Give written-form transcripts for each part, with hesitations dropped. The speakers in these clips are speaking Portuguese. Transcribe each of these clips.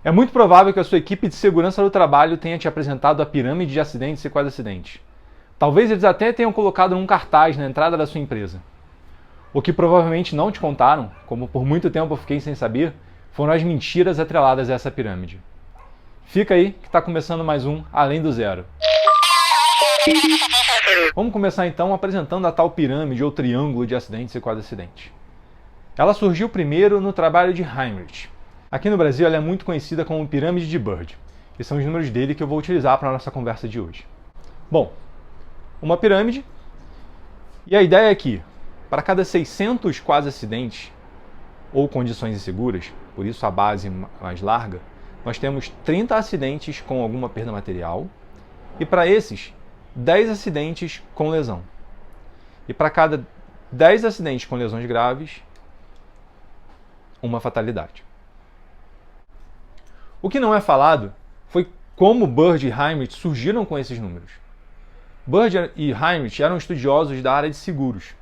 É muito provável que a sua equipe de segurança do trabalho tenha te apresentado a pirâmide de acidentes e quase-acidentes. Talvez eles até tenham colocado um cartaz na entrada da sua empresa. O que provavelmente não te contaram, como por muito tempo eu fiquei sem saber, foram as mentiras atreladas a essa pirâmide. Fica aí que está começando mais um Além do Zero. Vamos começar então apresentando a tal pirâmide ou triângulo de acidentes e quase-acidentes. Ela surgiu primeiro no trabalho de Heinrich. Aqui no Brasil ela é muito conhecida como pirâmide de Bird, e são os números dele que eu vou utilizar para a nossa conversa de hoje. Bom, uma pirâmide, e a ideia é que, para cada 600 quase-acidentes ou condições inseguras, por isso a base mais larga, nós temos 30 acidentes com alguma perda material, e para esses, 10 acidentes com lesão. E para cada 10 acidentes com lesões graves, uma fatalidade. O que não é falado foi como Bird e Heinrich surgiram com esses números. Bird e Heinrich eram estudiosos da área de seguros.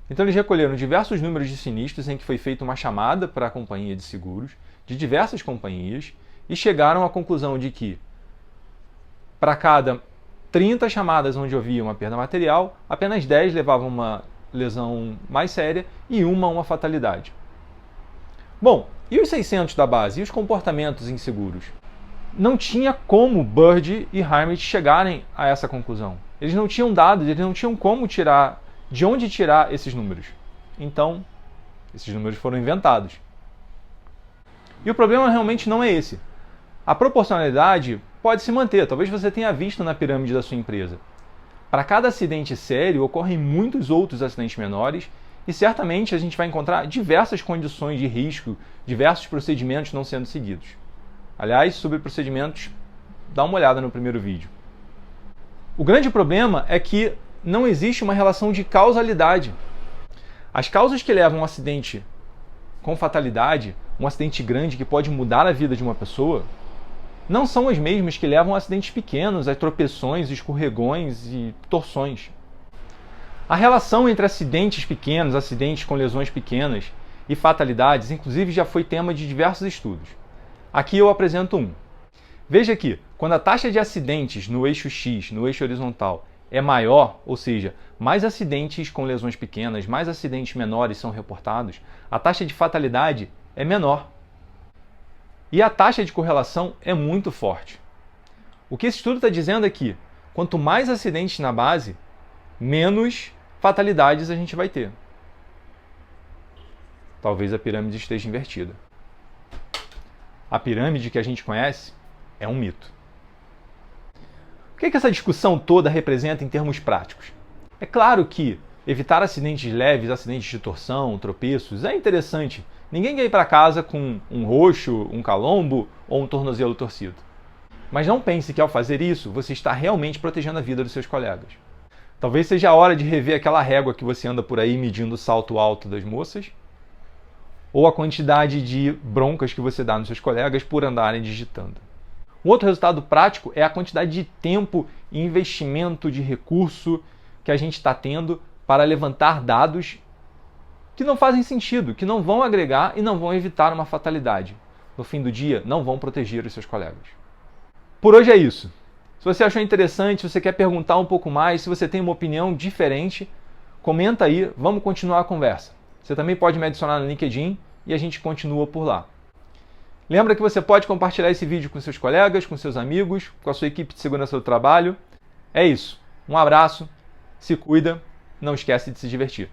Então eles recolheram diversos números de sinistros em que foi feita uma chamada para a companhia de seguros, de diversas companhias, e chegaram à conclusão de que, para cada 30 chamadas onde havia uma perda material, apenas 10 levavam uma lesão mais séria e uma fatalidade. Bom, e os 600 da base? E os comportamentos inseguros? Não tinha como Bird e Heinrich chegarem a essa conclusão. Eles não tinham dados, eles não tinham como tirar, de onde tirar esses números. Então, esses números foram inventados. E o problema realmente não é esse. A proporcionalidade pode se manter, talvez você tenha visto na pirâmide da sua empresa. Para cada acidente sério, ocorrem muitos outros acidentes menores, e certamente a gente vai encontrar diversas condições de risco, diversos procedimentos não sendo seguidos. Aliás, sobre procedimentos, dá uma olhada no primeiro vídeo. O grande problema é que não existe uma relação de causalidade. As causas que levam a um acidente com fatalidade, um acidente grande que pode mudar a vida de uma pessoa, não são as mesmas que levam a acidentes pequenos, a tropeções, escorregões e torções. A relação entre acidentes pequenos, acidentes com lesões pequenas e fatalidades, inclusive, já foi tema de diversos estudos. Aqui eu apresento um. Veja que, quando a taxa de acidentes no eixo X, no eixo horizontal, é maior, ou seja, mais acidentes com lesões pequenas, mais acidentes menores são reportados, a taxa de fatalidade é menor. E a taxa de correlação é muito forte. O que esse estudo está dizendo é que, quanto mais acidentes na base, menos fatalidades a gente vai ter. Talvez a pirâmide esteja invertida. A pirâmide que a gente conhece é um mito. O que essa discussão toda representa em termos práticos? É claro que evitar acidentes leves, acidentes de torção, tropeços, é interessante. Ninguém quer ir para casa com um roxo, um calombo ou um tornozelo torcido. Mas não pense que ao fazer isso, você está realmente protegendo a vida dos seus colegas. Talvez seja a hora de rever aquela régua que você anda por aí medindo o salto alto das moças, ou a quantidade de broncas que você dá nos seus colegas por andarem digitando. Um outro resultado prático é a quantidade de tempo e investimento de recurso que a gente está tendo para levantar dados que não fazem sentido, que não vão agregar e não vão evitar uma fatalidade. No fim do dia, não vão proteger os seus colegas. Por hoje é isso. Se você achou interessante, se você quer perguntar um pouco mais, se você tem uma opinião diferente, comenta aí, vamos continuar a conversa. Você também pode me adicionar no LinkedIn e a gente continua por lá. Lembra que você pode compartilhar esse vídeo com seus colegas, com seus amigos, com a sua equipe de segurança do trabalho. É isso. Um abraço, se cuida, não esquece de se divertir.